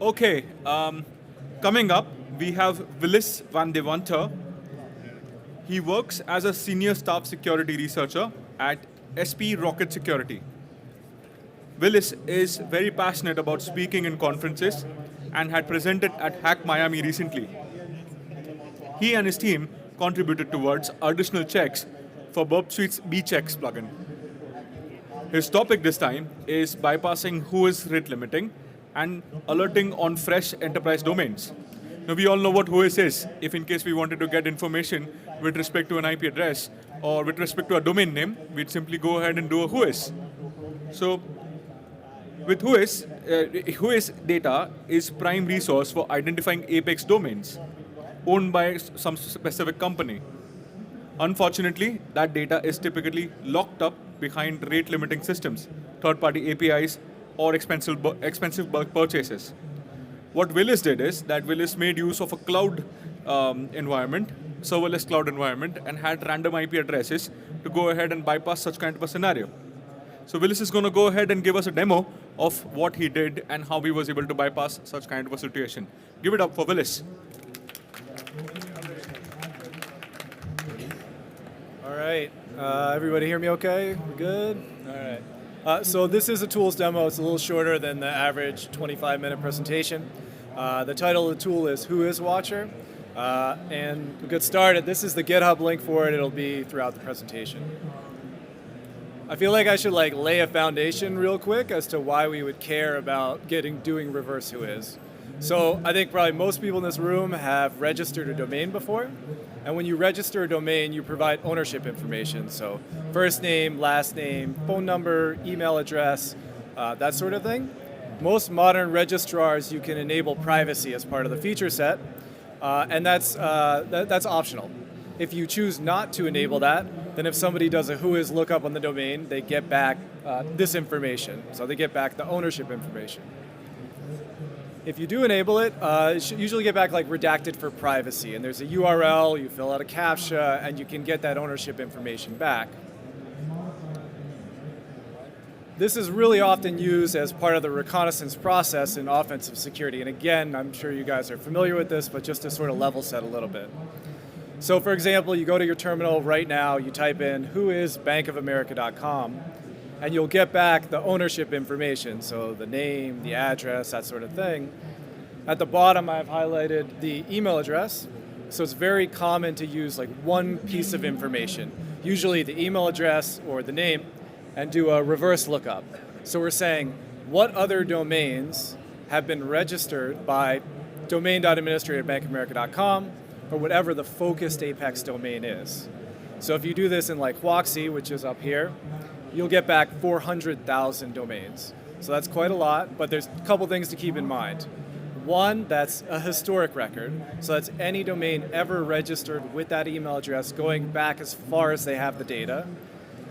Okay, coming up, we have Willis Vandevanter. He works as a senior staff security researcher at SP Rocket Security. Willis is very passionate about speaking in conferences and had presented at Hack Miami recently. He and his team contributed towards additional checks for Burp Suite's B-Checks plugin. His topic this time is bypassing WHOIS rate limiting and alerting on fresh enterprise domains. Now, we all know what WHOIS is, if in case we wanted to get information with respect to an IP address or with respect to a domain name, we'd simply go ahead and do a WHOIS. So, with WHOIS, WHOIS data is prime resource for identifying Apex domains owned by some specific company. Unfortunately, that data is typically locked up behind rate limiting systems, third-party APIs, or expensive bulk purchases. What Willis did is that Willis made use of a cloud environment, serverless cloud environment, and had random IP addresses to go ahead and bypass such kind of a scenario. So Willis is going to go ahead and give us a demo of what he did and how he was able to bypass such kind of a situation. Give it up for Willis. All right, everybody hear me okay? We're good? All right. So this is a tools demo. It's a little shorter than the average 25-minute presentation. The title of the tool is WHOISwatcher. And we'll get started. This is the GitHub link for it. It'll be throughout the presentation. I feel like I should lay a foundation real quick as to why we would care about doing reverse WHOIS. So I think probably most people in this room have registered a domain before. And when you register a domain, you provide ownership information. So first name, last name, phone number, email address, that sort of thing. Most modern registrars, you can enable privacy as part of the feature set. And that's optional. If you choose not to enable that, then if somebody does a WHOIS lookup on the domain, they get back this information. So they get back the ownership information. If you do enable it, you should usually get back redacted for privacy. And there's a URL, you fill out a CAPTCHA, and you can get that ownership information back. This is really often used as part of the reconnaissance process in offensive security. And again, I'm sure you guys are familiar with this, but just to sort of level set a little bit. So for example, you go to your terminal right now, you type in whoisbankofamerica.com, and you'll get back the ownership information, so the name, the address, that sort of thing. At the bottom, I've highlighted the email address. So it's very common to use one piece of information, usually the email address or the name, and do a reverse lookup. So we're saying, what other domains have been registered by domain.administrator@bankofamerica.com, or whatever the focused Apex domain is. So if you do this in WHOIS, which is up here, you'll get back 400,000 domains. So that's quite a lot, but there's a couple things to keep in mind. One, that's a historic record. So that's any domain ever registered with that email address going back as far as they have the data.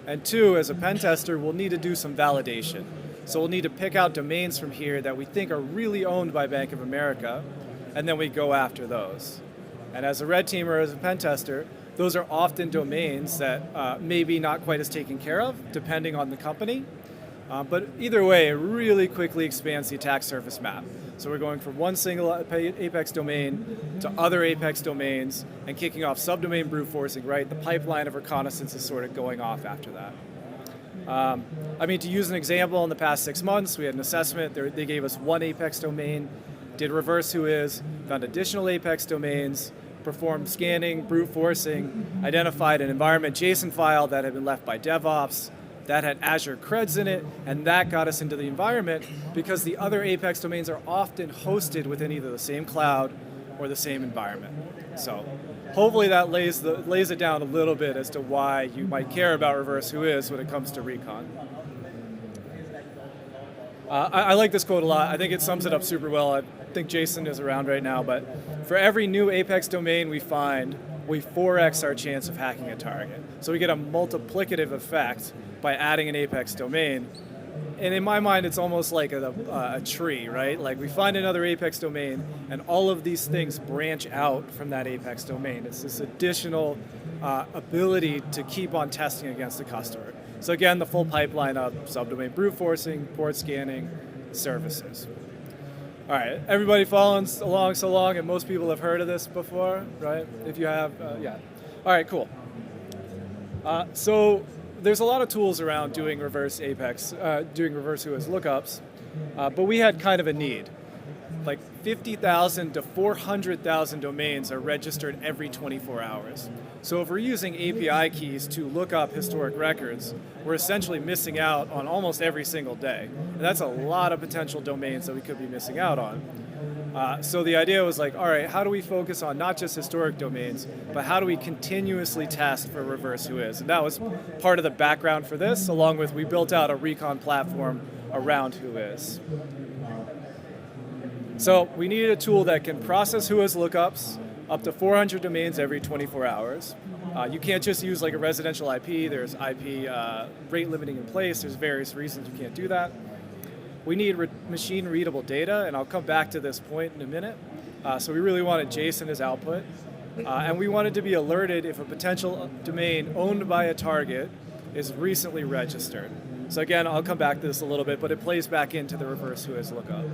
And two, as a pen tester, we'll need to do some validation. So we'll need to pick out domains from here that we think are really owned by Bank of America, and then we go after those. And as a red teamer, as a pen tester, those are often domains that maybe not quite as taken care of, depending on the company. But either way, it really quickly expands the attack surface map. So we're going from one single Apex domain to other Apex domains and kicking off subdomain brute forcing, right? The pipeline of reconnaissance is sort of going off after that. To use an example, in the past 6 months, we had an assessment. They gave us one Apex domain, did reverse WHOIS, found additional Apex domains, performed scanning, brute forcing, identified an environment JSON file that had been left by DevOps, that had Azure creds in it, and that got us into the environment because the other Apex domains are often hosted within either the same cloud or the same environment. So hopefully that lays it down a little bit as to why you might care about reverse WHOIS when it comes to Recon. I like this quote a lot. I think it sums it up super well. I think Jason is around right now, but for every new Apex domain we find, we 4x our chance of hacking a target. So we get a multiplicative effect by adding an Apex domain. And in my mind, it's almost like a tree, right? We find another Apex domain, and all of these things branch out from that Apex domain. It's this additional ability to keep on testing against the customer. So again, the full pipeline of subdomain brute forcing, port scanning, services. All right, everybody following along so long, and most people have heard of this before, right? If you have, yeah. All right, cool. So there's a lot of tools around doing reverse Apex, doing reverse WHOIS lookups, but we had kind of a need. Like 50,000 to 400,000 domains are registered every 24 hours. So if we're using API keys to look up historic records, we're essentially missing out on almost every single day. And that's a lot of potential domains that we could be missing out on. So the idea was like, all right, how do we focus on not just historic domains, but how do we continuously test for reverse WHOIS? And that was part of the background for this, along with we built out a Recon platform around WHOIS. So we needed a tool that can process WHOIS lookups up to 400 domains every 24 hours. You can't just use like a residential IP. There's IP rate limiting in place. There's various reasons you can't do that. We need machine readable data, and I'll come back to this point in a minute. So we really wanted JSON as output. And we wanted to be alerted if a potential domain owned by a target is recently registered. So again, I'll come back to this a little bit, but it plays back into the reverse WHOIS lookup.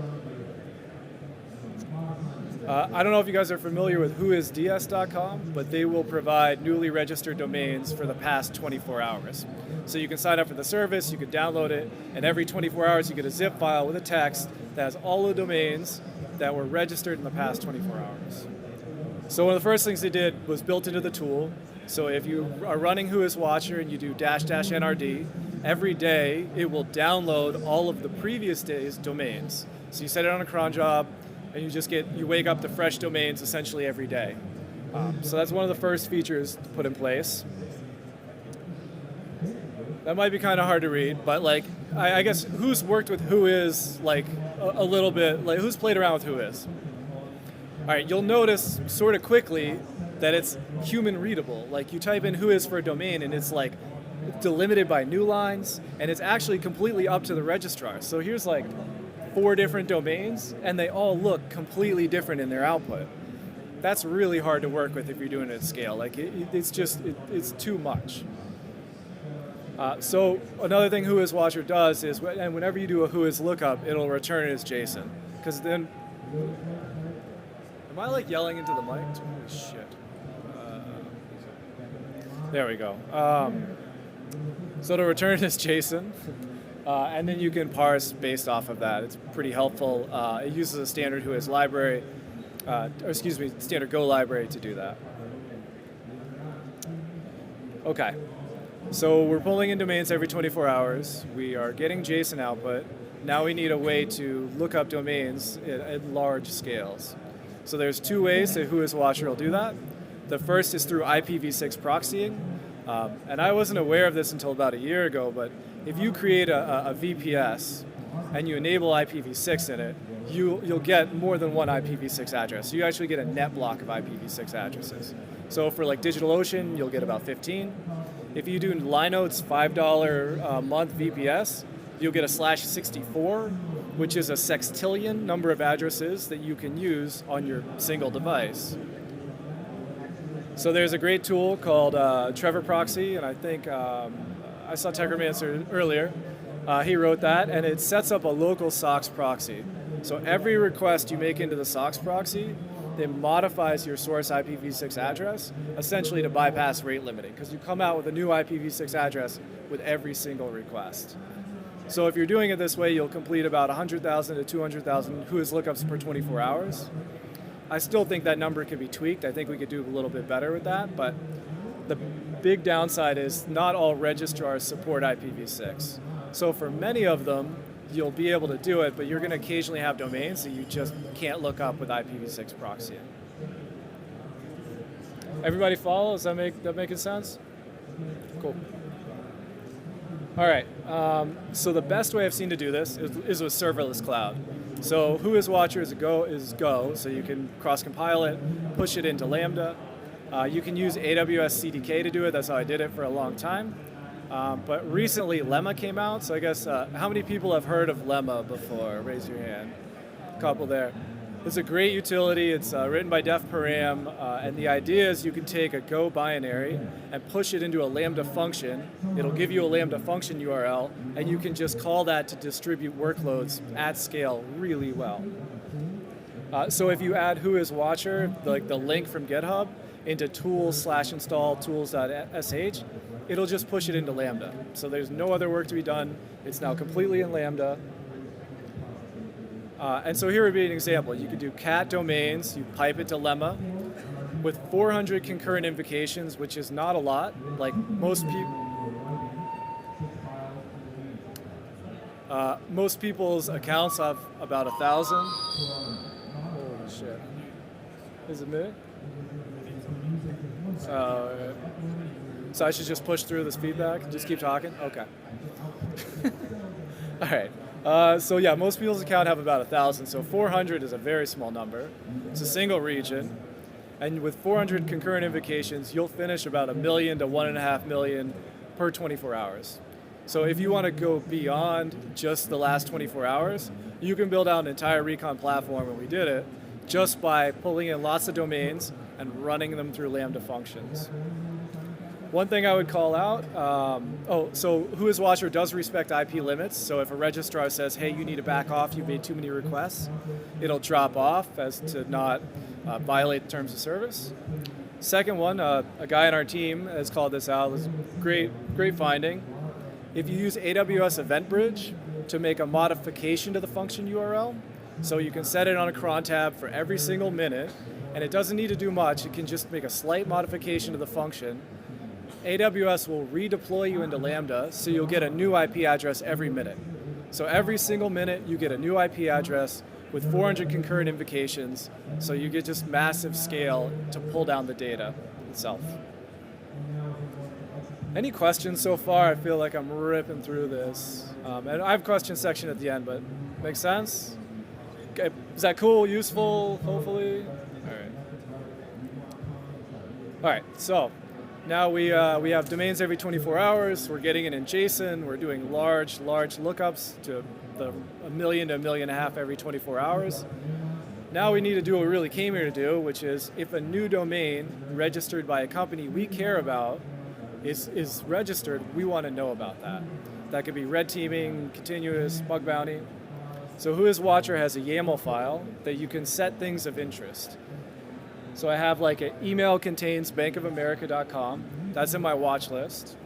I don't know if you guys are familiar with WHOISDS.com, but they will provide newly registered domains for the past 24 hours. So you can sign up for the service, you can download it, and every 24 hours you get a zip file with a text that has all the domains that were registered in the past 24 hours. So one of the first things they did was built into the tool. So if you are running WHOISwatcher and you do --nrd, every day it will download all of the previous day's domains. So you set it on a cron job, and you wake up to fresh domains essentially every day. So that's one of the first features to put in place. That might be kind of hard to read, but like, I guess who's worked with WHOIS like a little bit, like who's played around with WHOIS? All right, you'll notice sort of quickly that it's human readable. Like you type in WHOIS for a domain and it's like delimited by new lines, and it's actually completely up to the registrar. So here's like 4 different domains, and they all look completely different in their output. That's really hard to work with if you're doing it at scale. Like it's too much. So another thing WHOISwatcher does is, and whenever you do a WHOIS lookup, it'll return it as JSON. Because then, am I like yelling into the mic? Holy shit. There we go. So it'll return it as JSON. And then you can parse based off of that. It's pretty helpful. It uses a standard WHOIS library, standard Go library to do that. Okay, so we're pulling in domains every 24 hours. We are getting JSON output. Now we need a way to look up domains at large scales. So there's 2 ways that WHOISwatcher will do that. The first is through IPv6 proxying. And I wasn't aware of this until about a year ago, but if you create a VPS and you enable IPv6 in it, you'll get more than one IPv6 address. So you actually get a net block of IPv6 addresses. So for like DigitalOcean, you'll get about 15. If you do Linode's $5 a month VPS, you'll get a /64, which is a sextillion number of addresses that you can use on your single device. So there's a great tool called Trevor Proxy, and I think I saw Techromancer earlier. He wrote that, and it sets up a local SOCKS proxy. So every request you make into the SOCKS proxy, it modifies your source IPv6 address, essentially to bypass rate limiting, because you come out with a new IPv6 address with every single request. So if you're doing it this way, you'll complete about 100,000 to 200,000 WHOIS lookups per 24 hours. I still think that number could be tweaked. I think we could do a little bit better with that, but the big downside is not all registrars support IPv6. So for many of them, you'll be able to do it, but you're going to occasionally have domains that you just can't look up with IPv6 proxying. Everybody follow? Is that making sense? Cool. All right. So the best way I've seen to do this is with serverless cloud. So WHOISwatcher is Go, so you can cross-compile it, push it into Lambda. You can use AWS CDK to do it. That's how I did it for a long time. But recently, Lemma came out. So I guess, how many people have heard of Lemma before? Raise your hand. A couple there. It's a great utility. It's written by DefParam, and the idea is you can take a Go binary and push it into a Lambda function. It'll give you a Lambda function URL, and you can just call that to distribute workloads at scale really well. So if you add WHOISwatcher, like the link from GitHub, into tools/install tools.sh, it'll just push it into Lambda. So there's no other work to be done. It's now completely in Lambda. And so here would be an example. You could do cat domains, you pipe it to lemma. With 400 concurrent invocations, which is not a lot, like most people's accounts have about 1,000. Holy shit. Is it me? So I should just push through this feedback? Just keep talking? Okay. All right. So yeah, most people's account have about 1,000, so 400 is a very small number. It's a single region, and with 400 concurrent invocations, you'll finish about 1 million to 1.5 million per 24 hours. So if you want to go beyond just the last 24 hours, you can build out an entire Recon platform, and we did it, just by pulling in lots of domains and running them through Lambda functions. One thing I would call out, so WHOISwatcher does respect IP limits, so if a registrar says, hey, you need to back off, you made too many requests, it'll drop off as to not violate the terms of service. Second one, a guy on our team has called this out, it was great finding. If you use AWS Event Bridge to make a modification to the function URL, so you can set it on a cron tab for every single minute, and it doesn't need to do much, it can just make a slight modification to the function. AWS will redeploy you into Lambda, so you'll get a new IP address every minute. So every single minute, you get a new IP address with 400 concurrent invocations, so you get just massive scale to pull down the data itself. Any questions so far? I feel like I'm ripping through this. And I have a question section at the end, but makes sense? Okay. Is that cool, useful, hopefully? All right, so now we have domains every 24 hours. We're getting it in JSON. We're doing large lookups to 1 million to 1.5 million every 24 hours. Now we need to do what we really came here to do, which is if a new domain registered by a company we care about is registered, we want to know about that. That could be red teaming, continuous, bug bounty. So WHOISwatcher has a YAML file that you can set things of interest. So I have like an email contains bankofamerica.com. That's in my watch list.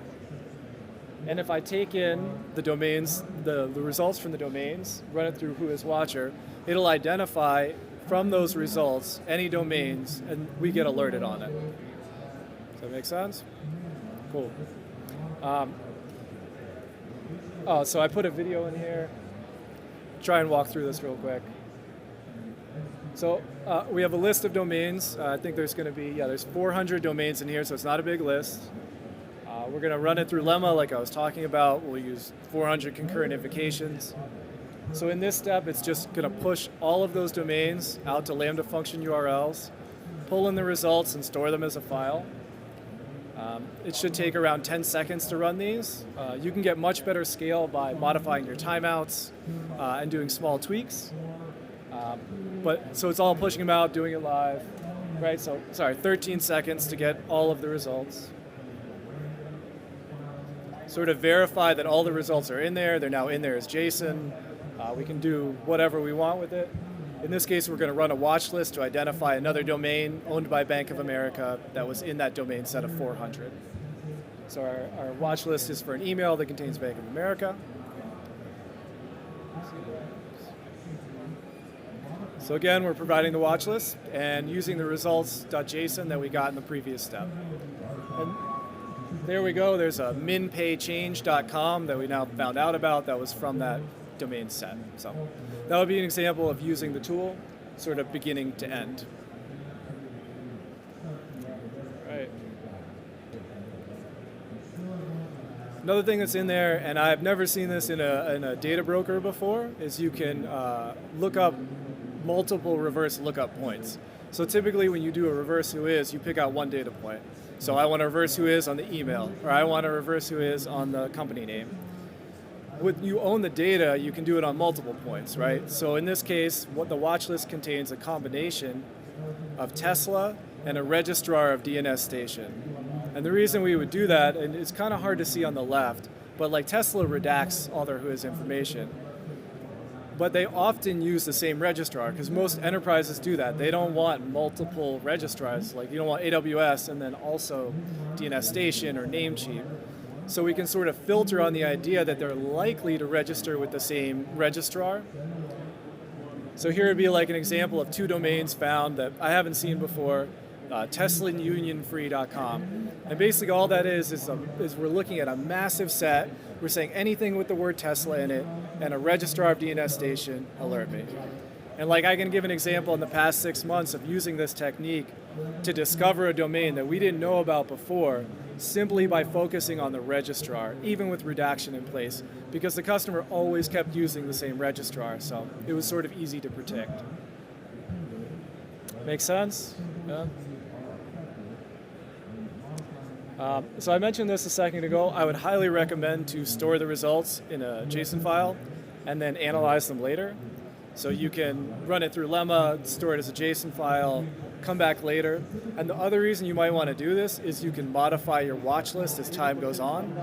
And if I take in the domains, the results from the domains, run it through WHOISwatcher, it'll identify from those results any domains, and we get alerted on it. Does that make sense? Cool. So I put a video in here. Try and walk through this real quick. So we have a list of domains. I think there's going to be, there's 400 domains in here, so it's not a big list. We're going to run it through lemma like I was talking about. We'll use 400 concurrent invocations. So in this step, it's just going to push all of those domains out to Lambda function URLs, pull in the results and store them as a file. It should take around 10 seconds to run these. You can get much better scale by modifying your timeouts and doing small tweaks. So it's all pushing them out, doing it live, right? So, 13 seconds to get all of the results. Sort of verify that all the results are in there. They're now in there as JSON. We can do whatever we want with it. In this case, we're going to run a watch list to identify another domain owned by Bank of America that was in that domain set of 400. So our watch list is for an email that contains Bank of America. So again, we're providing the watch list and using the results.json that we got in the previous step. And there we go. There's a minpaychange.com that we now found out about that was from that domain set. So that would be an example of using the tool sort of beginning to end. Right. Another thing that's in there, and I've never seen this in a data broker before, is you can look up multiple reverse lookup points. So typically when you do a reverse WHOIS, you pick out one data point. So I want to reverse WHOIS on the email, or I want to reverse WHOIS on the company name. when you own the data, you can do it on multiple points, right? So in this case, what the watch list contains a combination of Tesla and a registrar of DNS station. And the reason we would do that, and it's kind of hard to see on the left, but like Tesla redacts all their WHOIS information. But they often use the same registrar, because most enterprises do that. They don't want multiple registrars. Like you don't want AWS and then also DNS station or Namecheap. So we can sort of filter on the idea that they're likely to register with the same registrar. So here would be like an example of 2 domains found that I haven't seen before, TeslaUnionFree.com. And basically all that is we're looking at a massive set. We're saying anything with the word Tesla in it and a registrar of DNS station, alert me. And like I can give an example in the past 6 months of using this technique to discover a domain that we didn't know about before simply by focusing on the registrar, even with redaction in place, because the customer always kept using the same registrar, so it was sort of easy to predict. Make sense? Yeah. So I mentioned this a second ago. I would highly recommend to store the results in a JSON file and then analyze them later. So you can run it through Lemma, store it as a JSON file, come back later. And the other reason you might want to do this is you can modify your watch list as time goes on.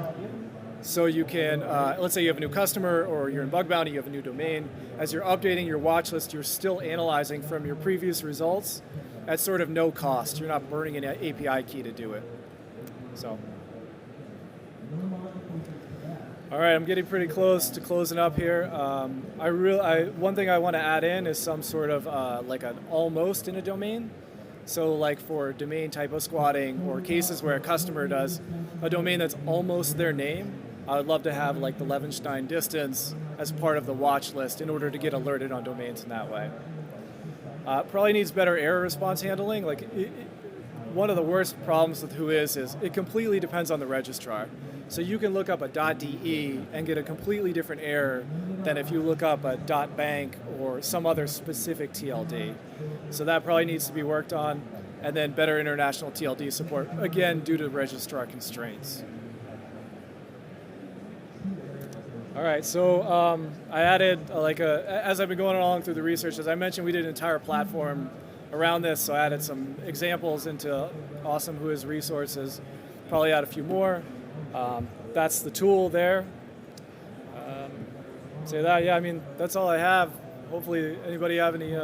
So you can, let's say you have a new customer or you're in bug bounty, you have a new domain. As you're updating your watch list, you're still analyzing from your previous results at sort of no cost. You're not burning an API key to do it. So, all right, I'm getting pretty close to closing up here. One thing I want to add in is some sort of like an almost in a domain. So like for domain typo squatting or cases where a customer does a domain that's almost their name, I would love to have like the Levenstein distance as part of the watch list in order to get alerted on domains in that way. Probably needs better error response handling. Like one of the worst problems with WHOIS is it completely depends on the registrar. So you can look up a .de and get a completely different error than if you look up a .bank or some other specific TLD. So that probably needs to be worked on. And then better international TLD support, again, due to registrar constraints. All right, so I added, as I've been going along through the research, as I mentioned, we did an entire platform around this, so I added some examples into awesome WHOIS resources, probably add a few more. That's the tool there. Say that, yeah, I mean, that's all I have. Hopefully, anybody have any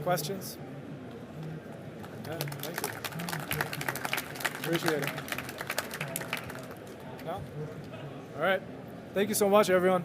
questions? Okay, thank you. Appreciate it. No? All right. Thank you so much, everyone.